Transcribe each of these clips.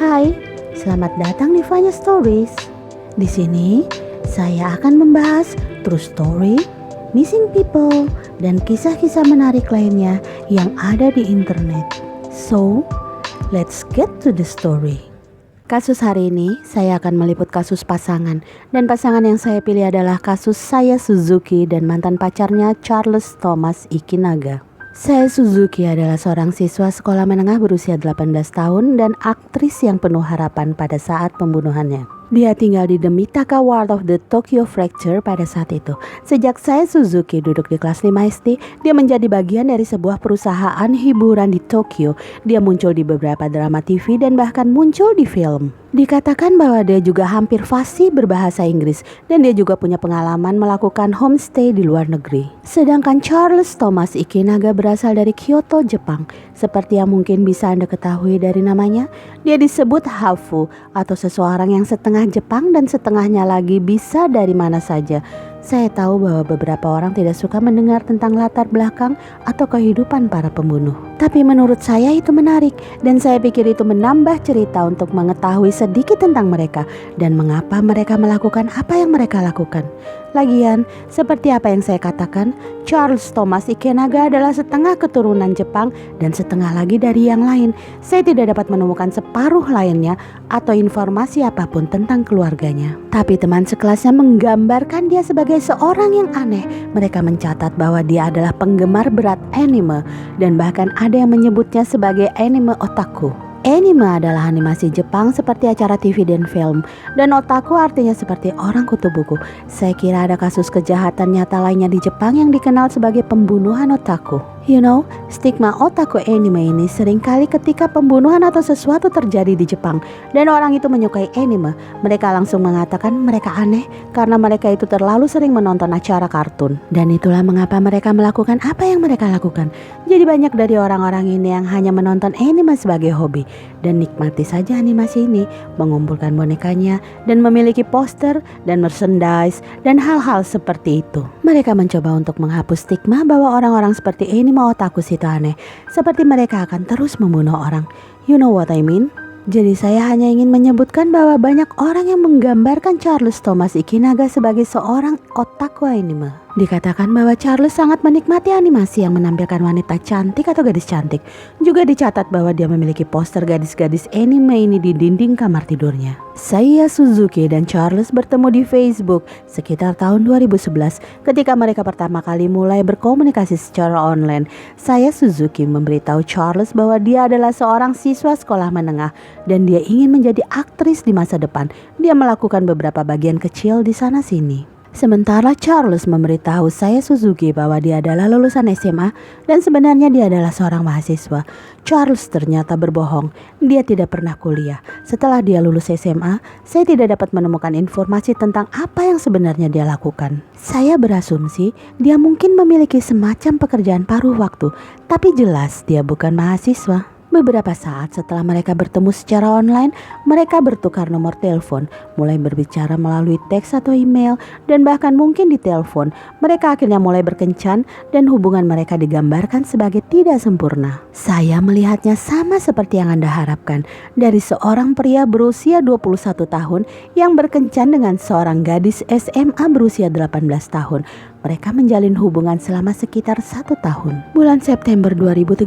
Hai, selamat datang di Vanya Stories. Di sini saya akan membahas true story, missing people, dan kisah-kisah menarik lainnya yang ada di internet. So, let's get to the story. Kasus hari ini saya akan meliput kasus pasangan, dan pasangan yang saya pilih adalah kasus Saya Suzuki dan mantan pacarnya Charles Thomas Ikinaga. Saya Suzuki adalah seorang siswa sekolah menengah berusia 18 tahun dan aktris yang penuh harapan pada saat pembunuhannya. Dia tinggal di The Mitaka Ward of the Tokyo Fracture pada saat itu. Sejak Saya Suzuki duduk di kelas 5 SD, dia menjadi bagian dari sebuah perusahaan hiburan di Tokyo. Dia muncul di beberapa drama TV dan bahkan muncul di film. Dikatakan bahwa dia juga hampir fasih berbahasa Inggris dan dia juga punya pengalaman melakukan homestay di luar negeri. Sedangkan Charles Thomas Ikinaga berasal dari Kyoto, Jepang. Seperti yang mungkin bisa Anda ketahui dari namanya, dia disebut Hafu atau seseorang yang setengah Jepang dan setengahnya lagi bisa dari mana saja. Saya tahu bahwa beberapa orang tidak suka mendengar tentang latar belakang atau kehidupan para pembunuh. Tapi menurut saya itu menarik dan saya pikir itu menambah cerita untuk mengetahui sedikit tentang mereka dan mengapa mereka melakukan apa yang mereka lakukan. Lagian, seperti apa yang saya katakan, Charles Thomas Ikinaga adalah setengah keturunan Jepang dan setengah lagi dari yang lain. Saya tidak dapat menemukan separuh lainnya atau informasi apapun tentang keluarganya. Tapi teman sekelasnya menggambarkan dia sebagai seorang yang aneh. Mereka mencatat bahwa dia adalah penggemar berat anime dan bahkan ada yang menyebutnya sebagai anime otaku. Anime adalah animasi Jepang seperti acara TV dan film, dan otaku artinya seperti orang kutu buku. Saya kira ada kasus kejahatan nyata lainnya di Jepang yang dikenal sebagai pembunuhan otaku. You know, stigma otaku anime ini seringkali ketika pembunuhan atau sesuatu terjadi di Jepang dan orang itu menyukai anime, mereka langsung mengatakan mereka aneh karena mereka itu terlalu sering menonton acara kartun. Dan itulah mengapa mereka melakukan apa yang mereka lakukan. Jadi banyak dari orang-orang ini yang hanya menonton anime sebagai hobi dan nikmati saja animasi ini, mengumpulkan bonekanya dan memiliki poster dan merchandise dan hal-hal seperti itu. Mereka mencoba untuk menghapus stigma bahwa orang-orang seperti anime otaku itu aneh, seperti mereka akan terus membunuh orang. You know what I mean? Jadi saya hanya ingin menyebutkan bahwa banyak orang yang menggambarkan Charles Thomas Ikinaga sebagai seorang otaku anime. Dikatakan bahwa Charles sangat menikmati animasi yang menampilkan wanita cantik atau gadis cantik. Juga dicatat bahwa dia memiliki poster gadis-gadis anime ini di dinding kamar tidurnya. Saya Suzuki dan Charles bertemu di Facebook sekitar tahun 2011 ketika mereka pertama kali mulai berkomunikasi secara online. Saya Suzuki memberitahu Charles bahwa dia adalah seorang siswa sekolah menengah dan dia ingin menjadi aktris di masa depan. Dia melakukan beberapa bagian kecil di sana-sini. Sementara Charles memberitahu saya Suzuki bahwa dia adalah lulusan SMA dan sebenarnya dia adalah seorang mahasiswa. Charles ternyata berbohong, dia tidak pernah kuliah. Setelah dia lulus SMA, saya tidak dapat menemukan informasi tentang apa yang sebenarnya dia lakukan. Saya berasumsi dia mungkin memiliki semacam pekerjaan paruh waktu, tapi jelas dia bukan mahasiswa. Beberapa saat setelah mereka bertemu secara online, mereka bertukar nomor telepon, mulai berbicara melalui teks atau email, dan bahkan mungkin di telepon. Mereka akhirnya mulai berkencan dan hubungan mereka digambarkan sebagai tidak sempurna. Saya melihatnya sama seperti yang Anda harapkan, dari seorang pria berusia 21 tahun yang berkencan dengan seorang gadis SMA berusia 18 tahun. Mereka menjalin hubungan selama sekitar 1 tahun. Bulan September 2013,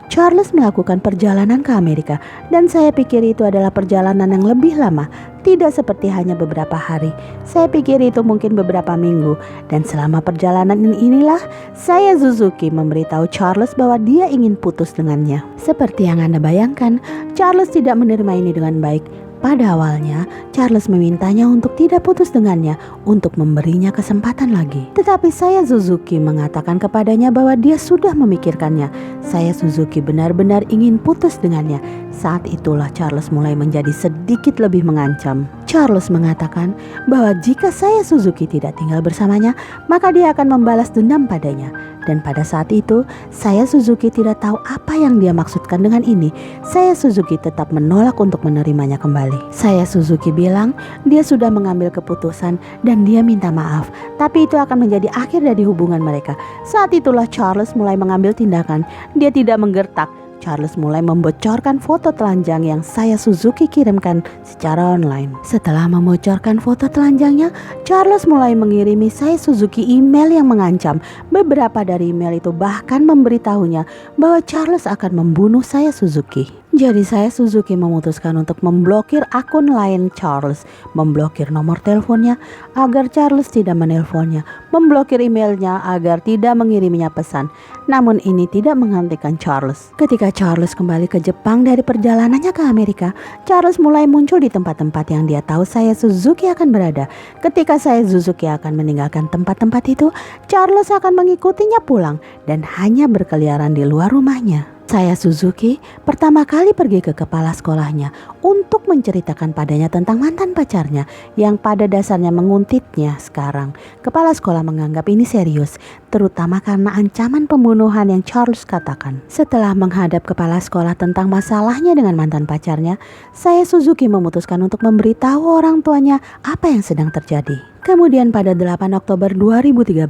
Charles melakukan perjalanan ke Amerika dan saya pikir itu adalah perjalanan yang lebih lama. Tidak seperti hanya beberapa hari. Saya pikir itu mungkin beberapa minggu. Dan selama perjalanan inilah saya Suzuki memberitahu Charles bahwa dia ingin putus dengannya. Seperti yang Anda bayangkan, Charles tidak menerima ini dengan baik. Pada awalnya, Charles memintanya untuk tidak putus dengannya untuk memberinya kesempatan lagi. Tetapi saya Suzuki mengatakan kepadanya bahwa dia sudah memikirkannya. Saya Suzuki benar-benar ingin putus dengannya. Saat itulah Charles mulai menjadi sedikit lebih mengancam. Charles mengatakan bahwa jika saya Suzuki tidak tinggal bersamanya, maka dia akan membalas dendam padanya. Dan pada saat itu, saya Suzuki tidak tahu apa yang dia maksudkan dengan ini. Saya Suzuki tetap menolak untuk menerimanya kembali. Saya Suzuki bilang dia sudah mengambil keputusan dan dia minta maaf. Tapi itu akan menjadi akhir dari hubungan mereka. Saat itulah Charles mulai mengambil tindakan. Dia tidak menggertak. Charles mulai membocorkan foto telanjang yang saya Suzuki kirimkan secara online. Setelah membocorkan foto telanjangnya, Charles mulai mengirimi saya Suzuki email yang mengancam. Beberapa dari email itu bahkan memberitahunya bahwa Charles akan membunuh saya Suzuki. Jadi saya Suzuki memutuskan untuk memblokir akun lain Charles, memblokir nomor teleponnya agar Charles tidak menelponnya, memblokir emailnya agar tidak mengiriminya pesan. Namun ini tidak menghentikan Charles. Ketika Charles kembali ke Jepang dari perjalanannya ke Amerika, Charles mulai muncul di tempat-tempat yang dia tahu saya Suzuki akan berada. Ketika saya Suzuki akan meninggalkan tempat-tempat itu, Charles akan mengikutinya pulang dan hanya berkeliaran di luar rumahnya. Saya Suzuki pertama kali pergi ke kepala sekolahnya untuk menceritakan padanya tentang mantan pacarnya yang pada dasarnya menguntitnya sekarang. Kepala sekolah menganggap ini serius, terutama karena ancaman pembunuhan yang Charles katakan. Setelah menghadap kepala sekolah tentang masalahnya dengan mantan pacarnya, saya Suzuki memutuskan untuk memberitahu orang tuanya apa yang sedang terjadi. Kemudian pada 8 Oktober 2013,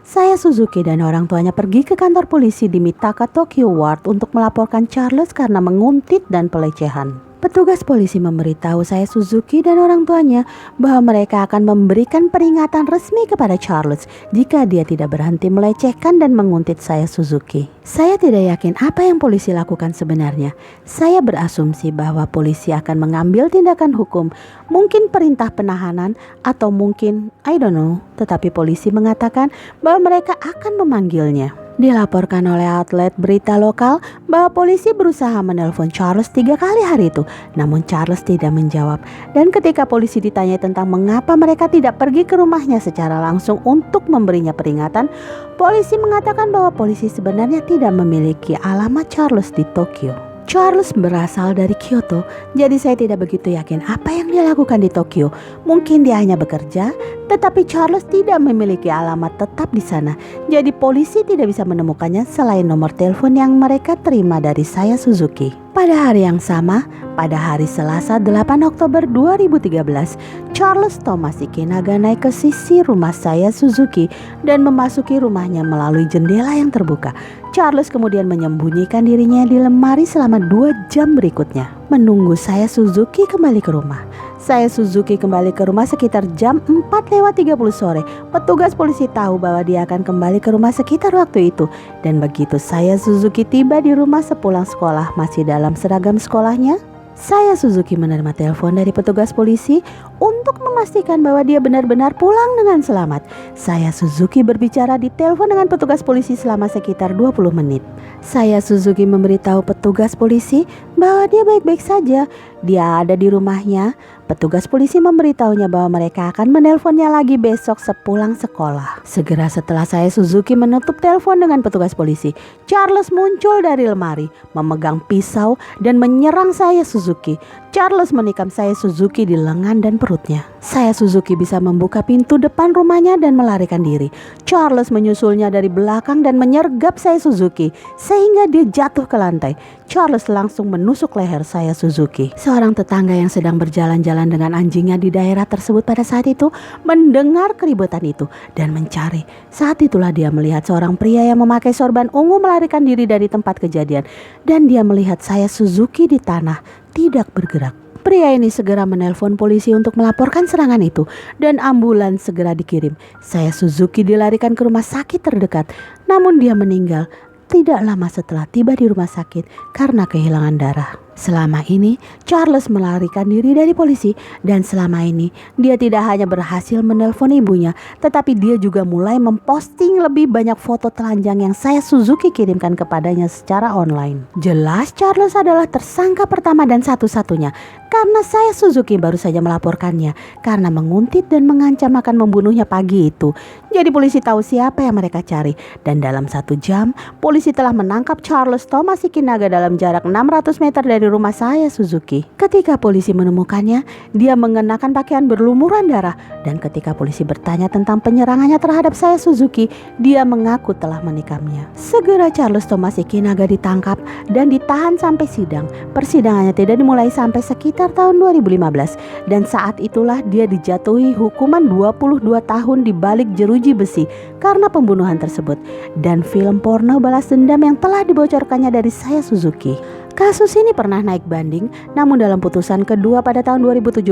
saya Suzuki dan orang tuanya pergi ke kantor polisi di Mitaka, Tokyo Ward untuk melaporkan Charles karena menguntit dan pelecehan. Petugas polisi memberitahu saya Suzuki dan orang tuanya bahwa mereka akan memberikan peringatan resmi kepada Charles jika dia tidak berhenti melecehkan dan menguntit saya Suzuki. Saya tidak yakin apa yang polisi lakukan sebenarnya. Saya berasumsi bahwa polisi akan mengambil tindakan hukum, mungkin perintah penahanan atau mungkin I don't know, tetapi polisi mengatakan bahwa mereka akan memanggilnya. Dilaporkan oleh outlet berita lokal bahwa polisi berusaha menelpon Charles 3 kali hari itu, namun Charles tidak menjawab. Dan ketika polisi ditanya tentang mengapa mereka tidak pergi ke rumahnya secara langsung untuk memberinya peringatan, polisi mengatakan bahwa polisi sebenarnya tidak memiliki alamat Charles di Tokyo. Charles berasal dari Kyoto, jadi saya tidak begitu yakin apa yang dia lakukan di Tokyo. Mungkin dia hanya bekerja, tetapi Charles tidak memiliki alamat tetap di sana. Jadi polisi tidak bisa menemukannya selain nomor telepon yang mereka terima dari saya Suzuki. Pada hari yang sama, pada hari Selasa 8 Oktober 2013, Charles Tomashiki Naga naik ke sisi rumah saya Suzuki dan memasuki rumahnya melalui jendela yang terbuka. Charles kemudian menyembunyikan dirinya di lemari selama 2 jam berikutnya, menunggu saya Suzuki kembali ke rumah. Saya Suzuki kembali ke rumah sekitar jam 4:30 sore. Petugas polisi tahu bahwa dia akan kembali ke rumah sekitar waktu itu. Dan begitu saya Suzuki tiba di rumah sepulang sekolah masih dalam seragam sekolahnya, saya Suzuki menerima telepon dari petugas polisi untuk memastikan bahwa dia benar-benar pulang dengan selamat. Saya Suzuki berbicara di telepon dengan petugas polisi selama sekitar 20 menit. Saya Suzuki memberitahu petugas polisi bahwa dia baik-baik saja. Dia ada di rumahnya. Petugas polisi memberitahunya bahwa mereka akan menelponnya lagi besok sepulang sekolah. Segera setelah saya Suzuki menutup telepon dengan petugas polisi, Charles muncul dari lemari, memegang pisau dan menyerang saya Suzuki. Charles menikam saya Suzuki di lengan dan perutnya. Saya Suzuki bisa membuka pintu depan rumahnya dan melarikan diri. Charles menyusulnya dari belakang dan menyergap saya Suzuki sehingga dia jatuh ke lantai. Charles langsung menusuk leher saya Suzuki. Seorang tetangga yang sedang berjalan-jalan dengan anjingnya di daerah tersebut pada saat itu mendengar keributan itu dan mencari. Saat itulah dia melihat seorang pria yang memakai sorban ungu melarikan diri dari tempat kejadian dan dia melihat saya Suzuki di tanah tidak bergerak. Pria ini segera menelpon polisi untuk melaporkan serangan itu dan ambulans segera dikirim. Saya Suzuki dilarikan ke rumah sakit terdekat, namun dia meninggal tidak lama setelah tiba di rumah sakit karena kehilangan darah. Selama ini Charles melarikan diri dari polisi dan selama ini dia tidak hanya berhasil menelpon ibunya, tetapi dia juga mulai memposting lebih banyak foto telanjang yang saya Suzuki kirimkan kepadanya secara online. Jelas Charles adalah tersangka pertama dan satu-satunya karena saya Suzuki baru saja melaporkannya karena menguntit dan mengancam akan membunuhnya pagi itu. Jadi polisi tahu siapa yang mereka cari dan dalam 1 jam polisi telah menangkap Charles Tomashiki Naga dalam jarak 600 meter dari rumah saya Suzuki. Ketika polisi menemukannya, dia mengenakan pakaian berlumuran darah. Dan ketika polisi bertanya tentang penyerangannya terhadap saya Suzuki, dia mengaku telah menikamnya. Segera Charles Thomas Ikinaga ditangkap dan ditahan sampai sidang. Persidangannya tidak dimulai sampai sekitar tahun 2015. Dan saat itulah dia dijatuhi hukuman 22 tahun di balik jeruji besi karena pembunuhan tersebut. Dan film porno balas dendam yang telah dibocorkannya dari saya Suzuki. Kasus ini pernah naik banding, namun dalam putusan kedua pada tahun 2017,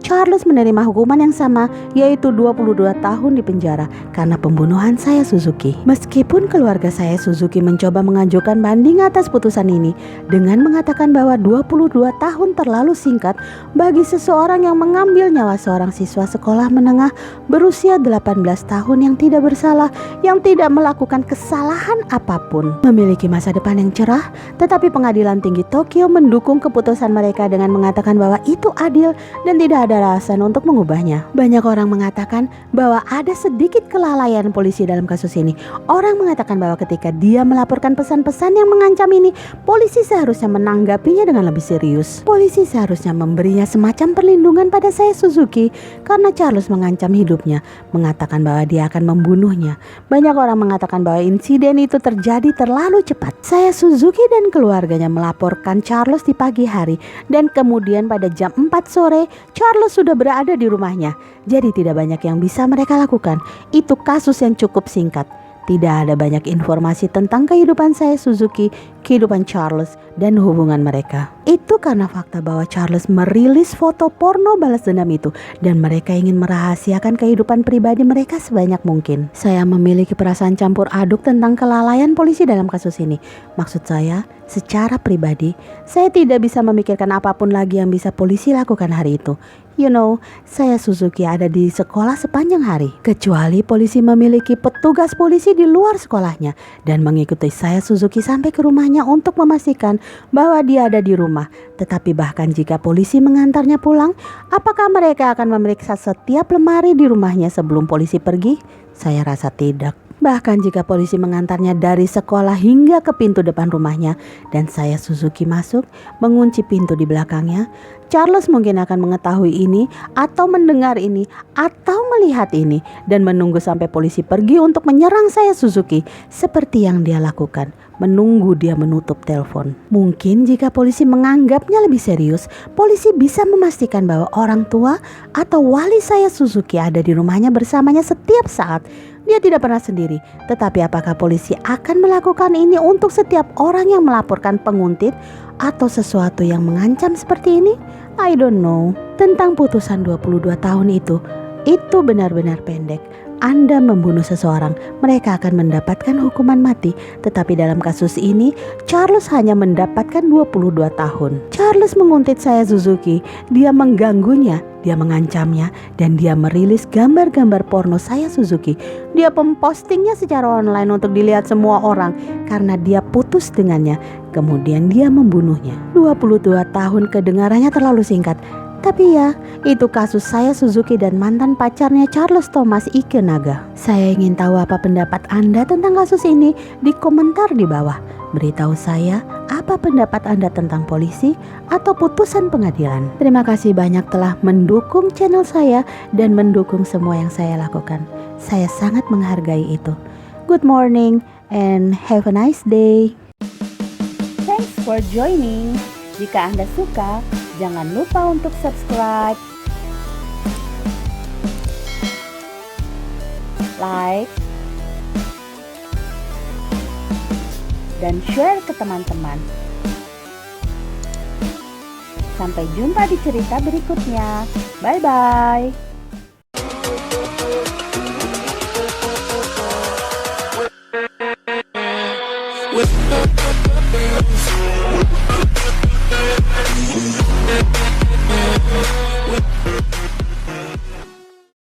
Charles menerima hukuman yang sama, yaitu 22 tahun di penjara karena pembunuhan saya Suzuki. Meskipun keluarga saya Suzuki mencoba mengajukan banding atas putusan ini dengan mengatakan bahwa 22 tahun terlalu singkat bagi seseorang yang mengambil nyawa seorang siswa sekolah menengah berusia 18 tahun yang tidak bersalah, yang tidak melakukan kesalahan apapun, memiliki masa depan yang cerah, tetapi pengadilan tinggi Tokyo mendukung keputusan mereka dengan mengatakan bahwa itu adil dan tidak ada alasan untuk mengubahnya. Banyak orang mengatakan bahwa ada sedikit kelalaian polisi dalam kasus ini. Orang mengatakan bahwa ketika dia melaporkan pesan-pesan yang mengancam ini, polisi seharusnya menanggapinya dengan lebih serius. Polisi seharusnya memberinya semacam perlindungan pada saya Suzuki karena Charles mengancam hidupnya, mengatakan bahwa dia akan membunuhnya. Banyak orang mengatakan bahwa insiden itu terjadi terlalu cepat. Saya Suzuki dan keluarganya melaporkan Charles di pagi hari, dan kemudian pada jam 4 sore Charles sudah berada di rumahnya. Jadi tidak banyak yang bisa mereka lakukan. Itu kasus yang cukup singkat. Tidak ada banyak informasi tentang kehidupan saya Suzuki, kehidupan Charles, dan hubungan mereka. Itu karena fakta bahwa Charles merilis foto porno balas dendam itu, dan mereka ingin merahasiakan kehidupan pribadi mereka sebanyak mungkin. Saya memiliki perasaan campur aduk tentang kelalaian polisi dalam kasus ini. Maksud saya, secara pribadi, saya tidak bisa memikirkan apapun lagi yang bisa polisi lakukan hari itu. You know, saya Suzuki ada di sekolah sepanjang hari. Kecuali polisi memiliki petugas polisi di luar sekolahnya dan mengikuti saya Suzuki sampai ke rumahnya untuk memastikan bahwa dia ada di rumah. Tetapi bahkan jika polisi mengantarnya pulang, apakah mereka akan memeriksa setiap lemari di rumahnya sebelum polisi pergi? Saya rasa tidak. Bahkan jika polisi mengantarnya dari sekolah hingga ke pintu depan rumahnya dan saya Suzuki masuk, mengunci pintu di belakangnya, Charles mungkin akan mengetahui ini atau mendengar ini atau melihat ini dan menunggu sampai polisi pergi untuk menyerang saya Suzuki seperti yang dia lakukan, menunggu dia menutup telepon. Mungkin jika polisi menganggapnya lebih serius, polisi bisa memastikan bahwa orang tua atau wali saya Suzuki ada di rumahnya bersamanya setiap saat. Dia tidak pernah sendiri. Tetapi apakah polisi akan melakukan ini untuk setiap orang yang melaporkan penguntit atau sesuatu yang mengancam seperti ini? I don't know. Tentang putusan 22 tahun itu benar-benar pendek. Anda membunuh seseorang, mereka akan mendapatkan hukuman mati. Tetapi dalam kasus ini, Charles hanya mendapatkan 22 tahun. Charles menguntit saya Suzuki, dia mengganggunya, dia mengancamnya, dan dia merilis gambar-gambar porno saya Suzuki. Dia mempostingnya secara online untuk dilihat semua orang karena dia putus dengannya. Kemudian dia membunuhnya. 22 tahun kedengarannya terlalu singkat. Tapi ya, itu kasus saya Suzuki dan mantan pacarnya Charles Thomas Ikinaga. Saya ingin tahu apa pendapat Anda tentang kasus ini di komentar di bawah. Beritahu saya apa pendapat Anda tentang polisi atau putusan pengadilan. Terima kasih banyak telah mendukung channel saya dan mendukung semua yang saya lakukan. Saya sangat menghargai itu. Good morning and have a nice day. Thanks for joining. Jika Anda suka, jangan lupa untuk subscribe, like, dan share ke teman-teman. Sampai jumpa di cerita berikutnya. Bye-bye. With